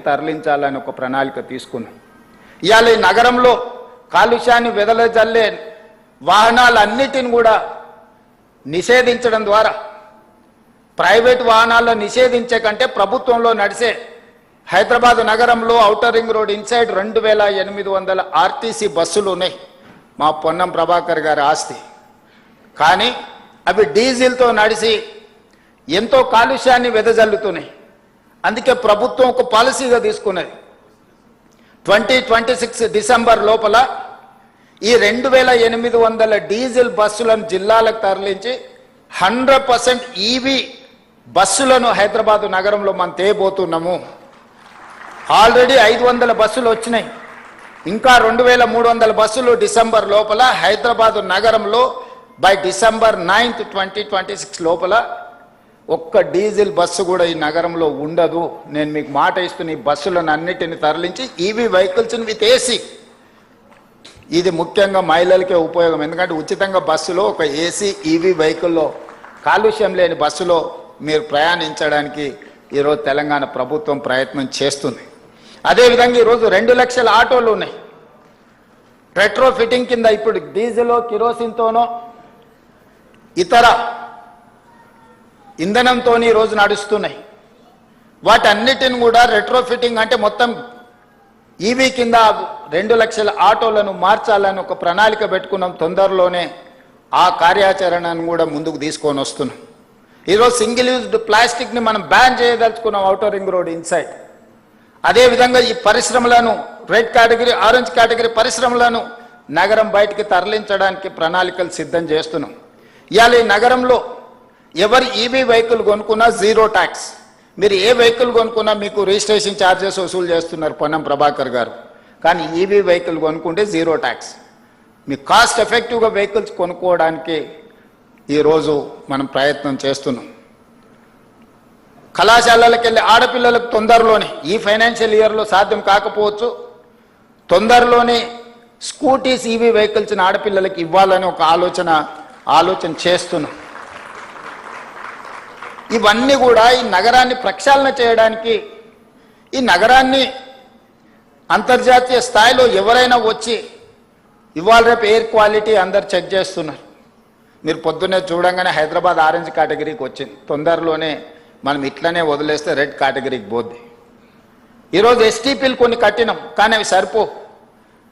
తరలించాలని ఒక ప్రణాళిక తీసుకున్నాం. ఇవాళ ఈ నగరంలో కాలుష్యాన్ని వెదజల్లే వాహనాలన్నిటిని కూడా నిషేధించడం ద్వారా ప్రైవేట్ వాహనాలను నిషేధించే కంటే ప్రభుత్వంలో నడిచే హైదరాబాద్ నగరంలో outer ring road inside 2800 RTC బస్సులు ఉన్నాయి. మా పొన్నం ప్రభాకర్ గారి ఆస్తి. కానీ అవి డీజిల్తో నడిచి ఎంతో కాలుష్యాన్ని వెదజల్లుతున్నాయి. అందుకే ప్రభుత్వం ఒక పాలసీగా తీసుకున్నది. 2026 డిసెంబర్ లోపల ఈ 2800 డీజిల్ బస్సులను జిల్లాలకు తరలించి 100% ఈవీ బస్సులను హైదరాబాద్ నగరంలో మనం తేబోతున్నాము. ఆల్రెడీ 500 బస్సులు వచ్చినాయి. ఇంకా 2300 బస్సులు డిసెంబర్ లోపల హైదరాబాద్ నగరంలో బై డిసెంబర్ 9th 2026 లోపల ఒక్క డీజిల్ బస్సు కూడా ఈ నగరంలో ఉండదు. నేను మీకు మాట ఇస్తున్న ఈ బస్సులను అన్నిటిని తరలించి ఈవీ వెహికల్స్ని విత్ ఏసీ. ఇది ముఖ్యంగా మహిళలకే ఉపయోగం. ఎందుకంటే ఉచితంగా బస్సులో ఒక ఏసీ ఈవీ వెహికల్లో కాలుష్యం లేని బస్సులో మీరు ప్రయాణించడానికి ఈరోజు తెలంగాణ ప్రభుత్వం ప్రయత్నం చేస్తుంది. అదేవిధంగా ఈరోజు 2 లక్షల ఆటోలు ఉన్నాయి. రెట్రో ఫిట్టింగ్ కింద ఇప్పుడు డీజిల్ కిరోసిన్తోనో ఇతర ఇంధనంతో ఈరోజు నడుస్తున్నాయి. వాటన్నిటిని కూడా రెట్రో ఫిట్టింగ్ అంటే మొత్తం ఈవీ కింద 2 లక్షల ఆటోలను మార్చాలని ఒక ప్రణాళిక పెట్టుకున్నాం. తొందరలోనే ఆ కార్యాచరణను కూడా ముందుకు తీసుకొని వస్తున్నాం. ఈరోజు సింగిల్ యూజ్డ్ ప్లాస్టిక్ని మనం బ్యాన్ చేయదలుచుకున్నాం ఔటర్ రింగ్ రోడ్ ఇన్సైడ్. అదేవిధంగా ఈ పరిశ్రమలను రెడ్ కేటగిరీ, ఆరెంజ్ కేటగిరీ పరిశ్రమలను నగరం బయటికి తరలించడానికి ప్రణాళికలు సిద్ధం చేస్తున్నాం. ఇవాళ ఈ నగరంలో ఎవరు ఈవీ వెహికల్ కొనుక్కున్నా జీరో ట్యాక్స్. మీరు ఏ వెహికల్ కొనుక్కున్నా మీకు రిజిస్ట్రేషన్ ఛార్జెస్ వసూలు చేస్తున్నారు పొన్నం ప్రభాకర్ గారు. కానీ ఈవీ వెహికల్ కొనుక్కుంటే జీరో ట్యాక్స్. మీకు కాస్ట్ ఎఫెక్టివ్గా వెహికల్స్ కొనుక్కోవడానికి ఈరోజు మనం ప్రయత్నం చేస్తున్నాం. కళాశాలలకు వెళ్ళి ఆడపిల్లలకు తొందరలోనే, ఈ ఫైనాన్షియల్ ఇయర్లో సాధ్యం కాకపోవచ్చు, తొందరలోనే స్కూటీస్ ఈవీ వెహికల్స్ని ఆడపిల్లలకి ఇవ్వాలని ఒక ఆలోచన చేస్తున్నాం. ఇవన్నీ కూడా ఈ నగరాన్ని ప్రక్షాళన చేయడానికి, ఈ నగరాన్ని అంతర్జాతీయ స్థాయిలో ఎవరైనా వచ్చి ఇవాళ రేపు ఎయిర్ క్వాలిటీ అందరు చెక్ చేస్తున్నారు. మీరు పొద్దున్నే చూడంగానే హైదరాబాద్ ఆరెంజ్ కేటగిరీకి వచ్చింది. తొందరలోనే మనం ఇట్లనే వదిలేస్తే రెడ్ కేటగిరీకి పోద్ది. ఈరోజు ఎస్టీపీలు కొన్ని కట్టినాం, కానీ అవి సరిపో.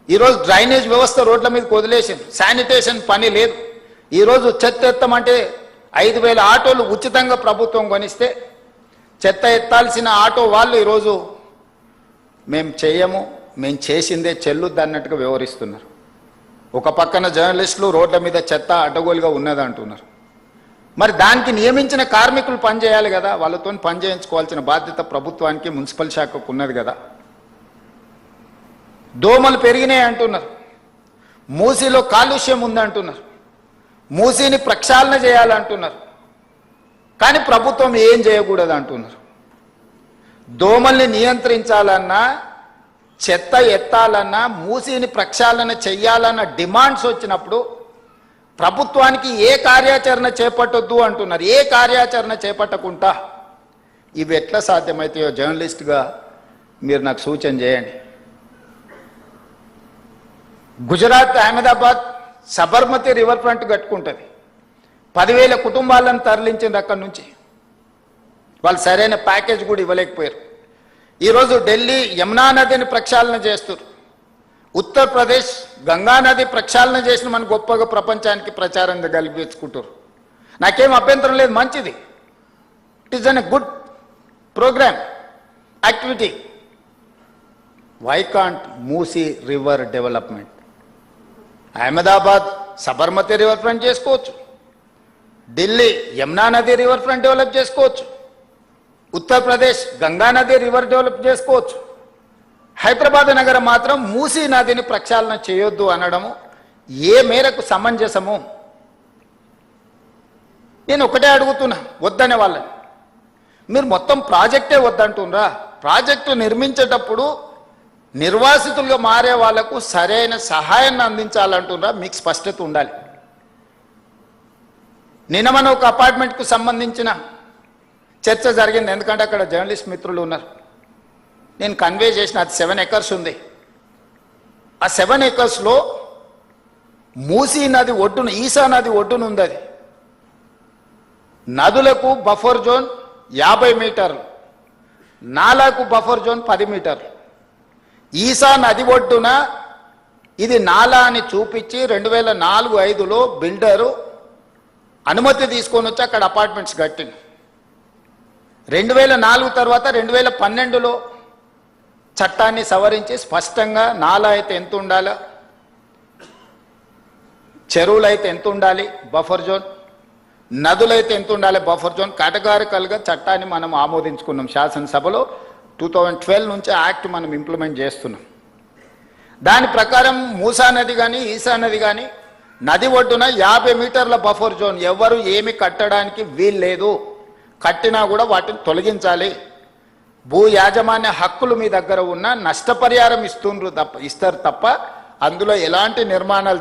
ఈరోజు డ్రైనేజ్ వ్యవస్థ రోడ్ల మీదకి వదిలేసింది. శానిటేషన్ పని లేదు. ఈరోజు చెత్త ఎత్తమంటే 5000 ఆటోలు ఉచితంగా ప్రభుత్వం కొనిస్తే చెత్త ఎత్తాల్సిన ఆటో వాళ్ళు ఈరోజు మేము చేయము, మేము చేసిందే చెల్లుద్ది అన్నట్టుగా వ్యవహరిస్తున్నారు. ఒక పక్కన జర్నలిస్టులు రోడ్ల మీద చెత్త అడ్డగోలుగా ఉన్నది అంటున్నారు. మరి దానికి నియమించిన కార్మికులు పనిచేయాలి కదా, వాళ్ళతో పని చేయించుకోవాల్సిన బాధ్యత ప్రభుత్వానికి, మున్సిపల్ శాఖకు ఉన్నది కదా. దోమలు పెరిగినాయి అంటున్నారు. మూసీలో కాలుష్యం ఉందంటున్నారు. మూసీని ప్రక్షాళన చేయాలంటున్నారు. కానీ ప్రభుత్వం ఏం చేయకూడదు అంటున్నారు. దోమల్ని నియంత్రించాలన్నా, చెత్త ఎత్తాలన్నా, మూసీని ప్రక్షాళన చెయ్యాలన్న డిమాండ్స్ వచ్చినప్పుడు ప్రభుత్వానికి ఏ కార్యాచరణ చేపట్టొద్దు అంటున్నారు. ఏ కార్యాచరణ చేపట్టకుండా ఇవి ఎట్లా సాధ్యమవుతాయో జర్నలిస్ట్గా మీరు నాకు సూచన చేయండి. గుజరాత్ అహ్మదాబాద్ సబర్మతి రివర్ ఫ్రంట్ కట్టుకుంటుంది. 10,000 కుటుంబాలను తరలించింది అక్కడి నుంచి. వాళ్ళు సరైన ప్యాకేజ్ కూడా ఇవ్వలేకపోయారు. ఈరోజు ఢిల్లీ యమునా నదిని ప్రక్షాళన చేస్తారు. ఉత్తరప్రదేశ్ గంగా నది ప్రక్షాళన చేసిన మన గొప్పగా ప్రపంచానికి ప్రచారం కల్పించుకుంటారు. నాకేం అభ్యంతరం లేదు, మంచిది. It is an a good programme, activity. Why can't Musi river development? Ahmedabad Sabarmati river front చేసుకోవచ్చు, ఢిల్లీ యమునా నది రివర్ ఫ్రంట్ డెవలప్ చేసుకోవచ్చు, ఉత్తరప్రదేశ్ గంగా నది రివర్ డెవలప్ చేసుకోవచ్చు. హైదరాబాద్ నగరం మాత్రం మూసీ నదిని ప్రక్షాళన చేయొద్దు అనడము ఏ మేరకు సమంజసము? నేను ఒకటే అడుగుతున్నా, వద్దనే వాళ్ళని. మీరు మొత్తం ప్రాజెక్టే వద్దంటున్నారా? ప్రాజెక్టు నిర్మించేటప్పుడు నిర్వాసితులుగా మారే వాళ్లకు సరైన సహాయాన్ని అందించాలంటున్నారా? మీకు స్పష్టత ఉండాలి. నిన్న మన ఒక అపార్ట్మెంట్కు సంబంధించిన చర్చ జరిగింది. ఎందుకంటే అక్కడ జర్నలిస్ట్ మిత్రులు ఉన్నారు. నేను కన్వే చేసిన, అది 7 ఎకర్స్ ఉంది. ఆ 7 ఎకర్స్లో మూసీ నది ఒడ్డున, ఈసా నది ఒడ్డున ఉంది. అది నదులకు బఫర్ జోన్ 50 మీటర్లు, నాలాకు బఫర్ జోన్ 10 మీటర్లు. ఈసా నది ఒడ్డున ఇది నాలా అని చూపించి 2004-05లో బిల్డరు అనుమతి తీసుకొని వచ్చి అక్కడ అపార్ట్మెంట్స్ కట్టింది. 2004 తర్వాత 2012లో చట్టాన్ని సవరించి స్పష్టంగా నాలా అయితే ఎంత ఉండాలి, చెరువులు అయితే ఎంత ఉండాలి బఫర్ జోన్, నదులైతే ఎంత ఉండాలి బఫర్ జోన్, కేటగారికల్గా చట్టాన్ని మనం ఆమోదించుకున్నాం శాసనసభలో. 2012 నుంచి యాక్ట్ మనం ఇంప్లిమెంట్ చేస్తున్నాం. దాని ప్రకారం మూసా నది కానీ ఈసా నది కానీ నది ఒడ్డున 50 మీటర్ల బఫర్ జోన్, ఎవరు ఏమి కట్టడానికి వీలు లేదు, కట్టినా కూడా వాటిని తొలగించాలి. భూ యాజమాన్య హక్కులు మీ దగ్గర ఉన్న నష్టపరిహారం ఇస్తారు తప్ప అందులో ఎలాంటి నిర్మాణాలు